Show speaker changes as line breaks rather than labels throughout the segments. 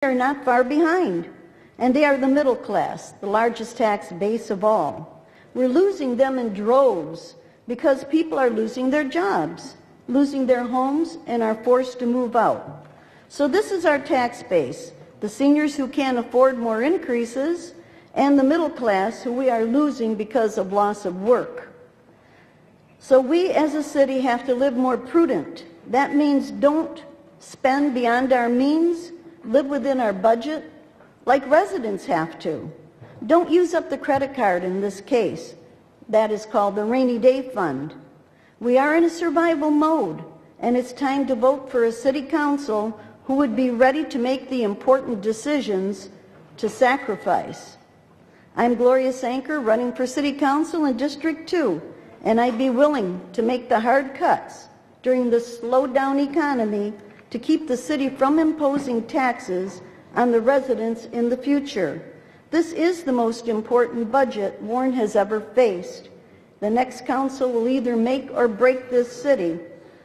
are not far behind, and they are the middle class, the largest tax base of all. We're losing them in droves because people are losing their jobs, losing their homes, and are forced to move out. So this is our tax base, the seniors who can't afford more increases, and the middle class who we are losing because of loss of work. So we as a city have to live more prudent. That means don't spend beyond our means, live within our budget, like residents have to. Don't use up the credit card in this case. That is called the rainy day fund. We are in a survival mode, and it's time to vote for a city council who would be ready to make the important decisions to sacrifice. I'm Gloria Sanker, running for City Council in District 2, and I'd be willing to make the hard cuts during the slowed down economy to keep the city from imposing taxes on the residents in the future. This is the most important budget Warren has ever faced. The next council will either make or break this city.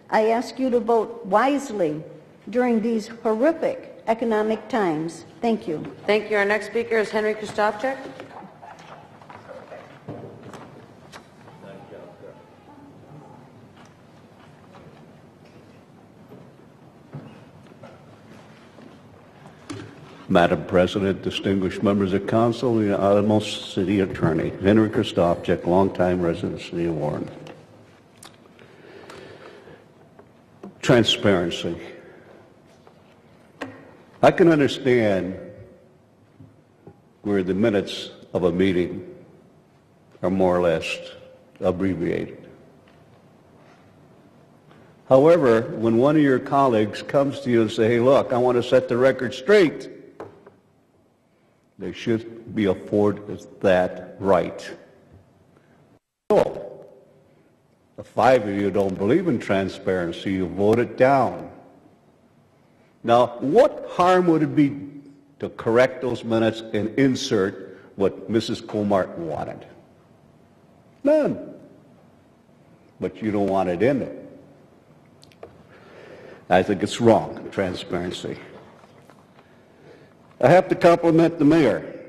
I ask you to vote wisely during these horrific economic times. Thank you.
Thank you. Our next speaker is Henry Krzysztofczyk.
Madam President, distinguished members of council, the Honorable City Attorney, Henry Krzysztofczyk, longtime resident of the City of Warren. Transparency. I can understand where the minutes of a meeting are more or less abbreviated. However, when one of your colleagues comes to you and say, hey, look, I want to set the record straight, they should be afforded that right. So, the 5 of you don't believe in transparency, you vote it down. Now, what harm would it be to correct those minutes and insert what Mrs. Comartin wanted? None. But you don't want it in it. I think it's wrong, transparency. I have to compliment the mayor.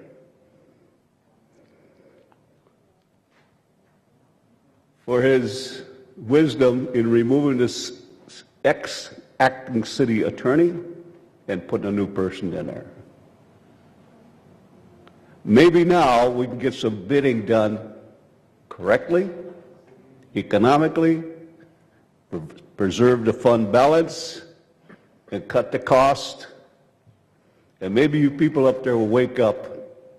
For his wisdom in removing this ex-acting city attorney and putting a new person in there. Maybe now we can get some bidding done correctly, economically, preserve the fund balance, and cut the cost. And maybe you people up there will wake up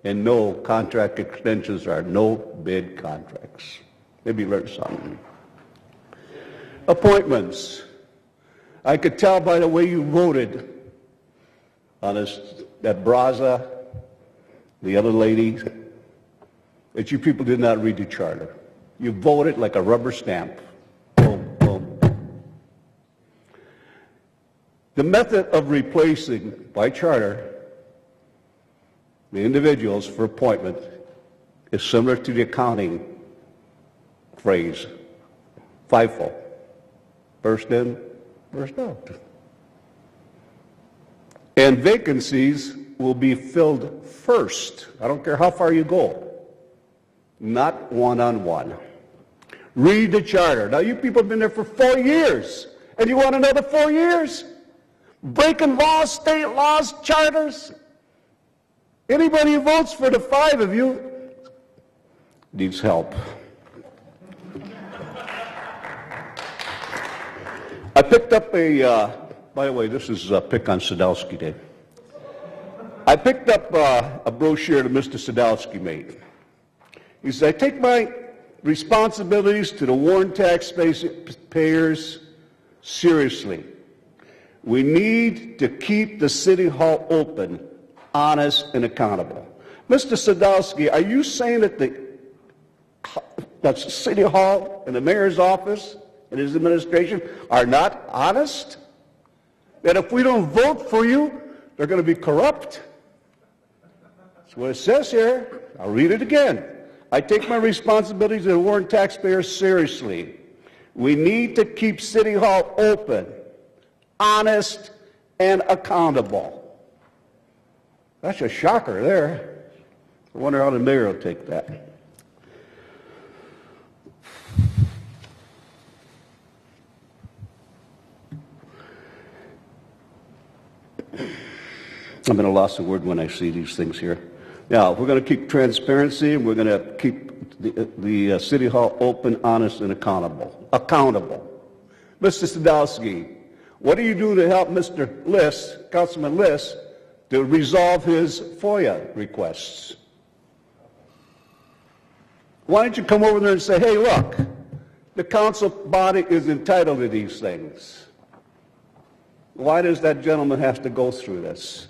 and know contract extensions are no bid contracts. Maybe learn something. Appointments. I could tell by the way you voted on that Braza, the other lady, that you people did not read the charter. You voted like a rubber stamp. Boom, boom. The method of replacing, by charter, the individuals for appointment is similar to the accounting phrase, FIFO. First in, first out. And vacancies will be filled first. I don't care how far you go. Not one-on-one. Read the charter. Now you people have been there for 4 years, and you want another 4 years? Breaking laws, state laws, charters. Anybody who votes for the 5 of you needs help. I picked up by the way, this is a pick on Sadowski Day. I picked up a brochure that Mr. Sadowski made. He said, I take my responsibilities to the Warren taxpayers seriously. We need to keep the City Hall open, honest, and accountable. Mr. Sadowski, are you saying that the City Hall and the Mayor's office and his administration are not honest? That if we don't vote for you, they're going to be corrupt? That's what it says here. I'll read it again. I take my responsibilities to the Warren taxpayers seriously. We need to keep City Hall open, honest, and accountable. That's a shocker there. I wonder how the mayor will take that. I'm at a loss of word when I see these things here. Now, we're going to keep transparency, and we're going to keep the City Hall open, honest, and accountable. Mr. Sadowski, what do you do to help Mr. Liss, Councilman Liss, to resolve his FOIA requests? Why don't you come over there and say, hey, look, the council body is entitled to these things. Why does that gentleman have to go through this?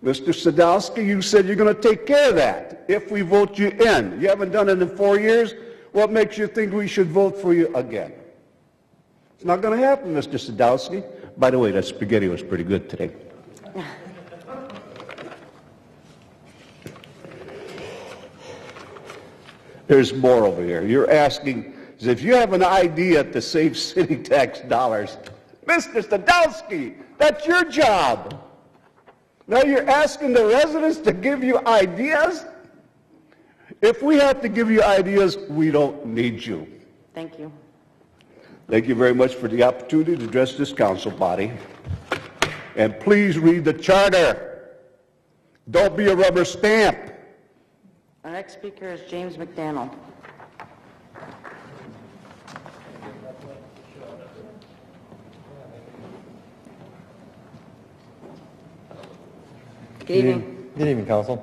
Mr. Sadowski, you said you're going to take care of that if we vote you in. You haven't done it in 4 years. What makes you think we should vote for you again? It's not going to happen, Mr. Sadowski. By the way, that spaghetti was pretty good today. There's more over here. You're asking, if you have an idea to save city tax dollars, Mr. Sadowski, that's your job. Now you're asking the residents to give you ideas? If we have to give you ideas, we don't need you.
Thank you.
Thank you very much for the opportunity to address this council body. And please read the charter. Don't be a rubber stamp.
Our next speaker is James McDonald. Good evening.
Good evening, Council.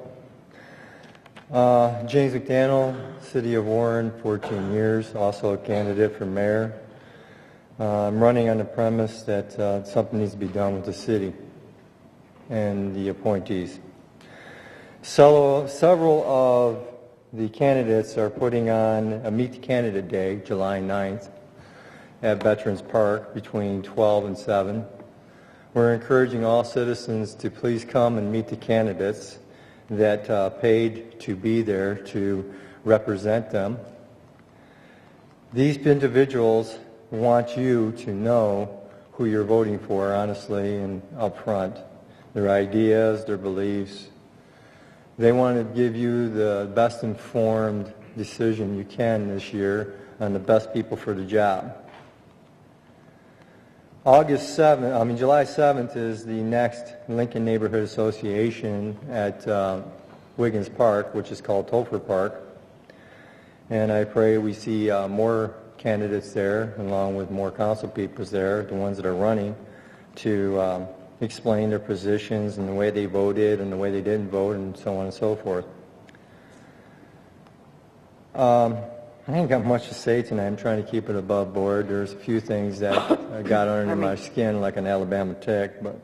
James McDaniel, City of Warren, 14 years, also a candidate for mayor. I'm running on the premise that something needs to be done with the city and the appointees. Several of the candidates are putting on a Meet the Candidate Day, July 9th, at Veterans Park between 12 and 7. We're encouraging all citizens to please come and meet the candidates that paid to be there to represent them. These individuals want you to know who you're voting for, honestly and up front. Their ideas, their beliefs. They want to give you the best informed decision you can this year on the best people for the job. July 7th is the next Lincoln Neighborhood Association at Wiggins Park, which is called Topher Park. And I pray we see more candidates there, along with more council people there, the ones that are running, to explain their positions and the way they voted and the way they didn't vote and so on and so forth. I ain't got much to say tonight. I'm trying to keep it above board. There's a few things that got under my skin like an Alabama tick, but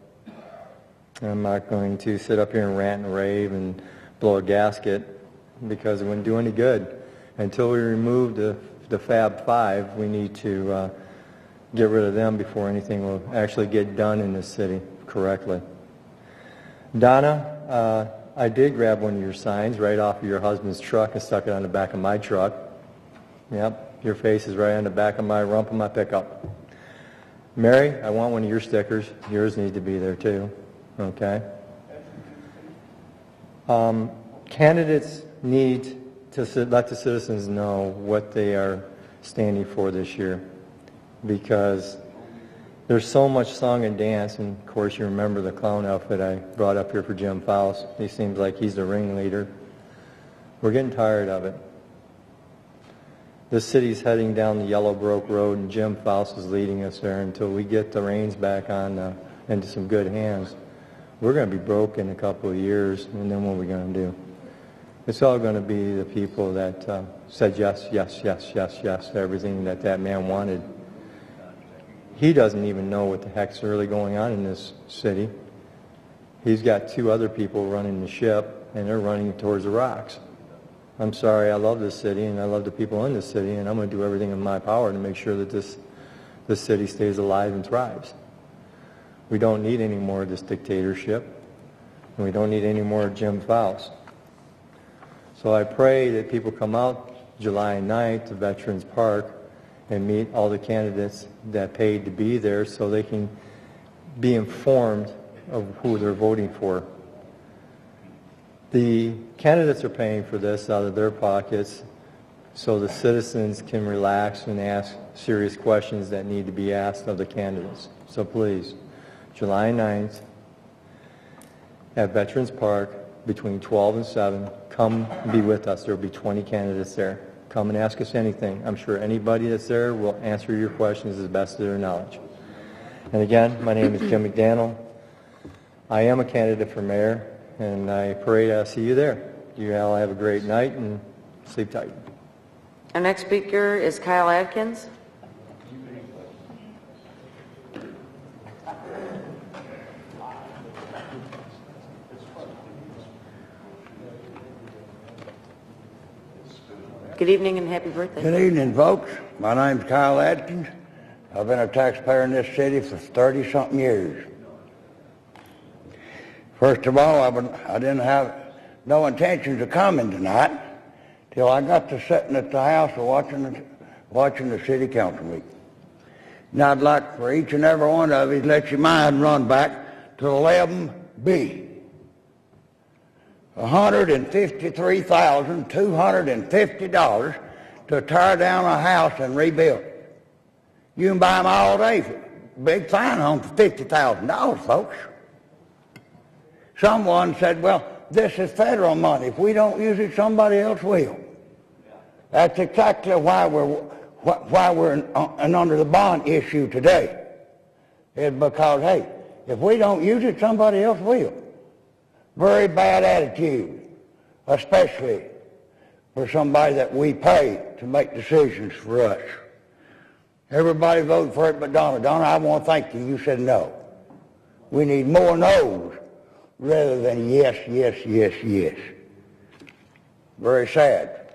I'm not going to sit up here and rant and rave and blow a gasket because it wouldn't do any good. Until we remove the Fab Five, we need to get rid of them before anything will actually get done in this city correctly. Donna, I did grab one of your signs right off of your husband's truck and stuck it on the back of my truck. Yep, your face is right on the back of my rump of my pickup. Mary, I want one of your stickers. Yours needs to be there too. Okay? Candidates need to let the citizens know what they are standing for this year, because there's so much song and dance, and of course you remember the clown outfit I brought up here for Jim Faust. He seems like he's the ringleader. We're getting tired of it. This city's heading down the Yellow Brook Road, and Jim Faust is leading us there until we get the reins back on into some good hands. We're going to be broke in a couple of years, and then what are we going to do? It's all going to be the people that said yes, yes, yes, yes, yes to everything that that man wanted. He doesn't even know what the heck's really going on in this city. He's got two other people running the ship, and they're running towards the rocks. I'm sorry, I love this city, and I love the people in this city, and I'm going to do everything in my power to make sure that this city stays alive and thrives. We don't need any more of this dictatorship, and we don't need any more Jim Faust. So I pray that people come out July 9th to Veterans Park and meet all the candidates that paid to be there so they can be informed of who they're voting for. The candidates are paying for this out of their pockets so the citizens can relax and ask serious questions that need to be asked of the candidates. So please, July 9th at Veterans Park between 12 and 7, come be with us. There will be 20 candidates there. Come and ask us anything. I'm sure anybody that's there will answer your questions as best of their knowledge. And again, my name is Jim McDonald. I am a candidate for mayor, and I pray I'll see you there. You all have a great night and sleep tight.
Our next speaker is Kyle Adkins. Good evening and happy birthday.
Good evening, folks. My name's Kyle Adkins. I've been a taxpayer in this city for 30-something years. First of all, I didn't have no intentions of coming tonight till I got to sitting at the house watching the city council meeting. Now I'd like for each and every one of you to let your mind run back to 11B. $153,250 to tear down a house and rebuild. You can buy them all day for big fine home for $50,000, folks. Someone said, well, this is federal money. If we don't use it, somebody else will. That's exactly why we're under the bond issue today. It's because, hey, if we don't use it, somebody else will. Very bad attitude, especially for somebody that we pay to make decisions for us. Everybody voted for it but Donna. Donna, I want to thank you. You said no. We need more no's rather than yes, yes, yes, yes. Very sad.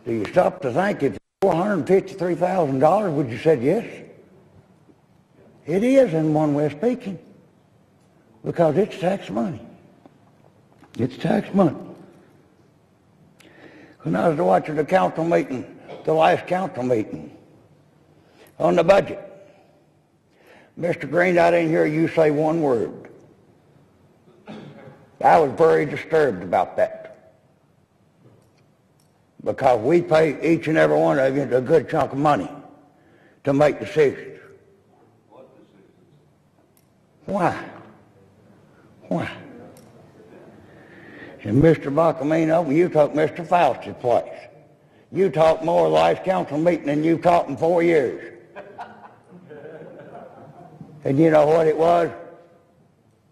Do you stop to think if $453,000, would you say yes? It is in one way of speaking. Because it's tax money. It's tax money. When I was watching the council meeting, the last council meeting, on the budget, Mr. Green, I didn't hear you say one word. I was very disturbed about that. Because we pay each and every one of you a good chunk of money to make decisions. What decisions? Why? Why? And Mr. Bacamino, you took Mr. Faust's place. You talked more last council meeting than you taught in 4 years. And you know what it was?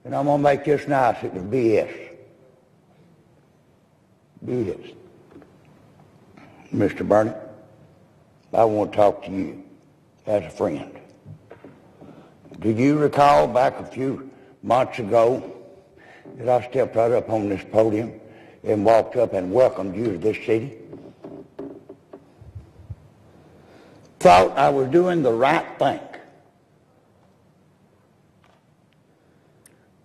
And I'm going to make this nice. It was BS. BS. Mr. Burnett, I want to talk to you as a friend. Do you recall back a few months ago that I stepped right up on this podium and walked up and welcomed you to this city? Thought I was doing the right thing.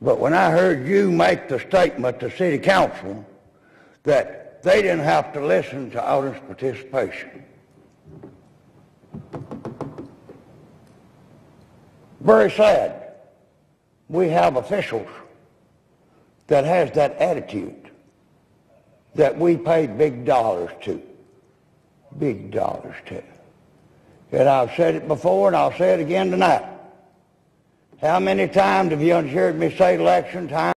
But when I heard you make the statement to city council that they didn't have to listen to audience participation, very sad. We have officials that has that attitude that we pay big dollars to. Big dollars to. And I've said it before and I'll say it again tonight. How many times have you heard me say election time?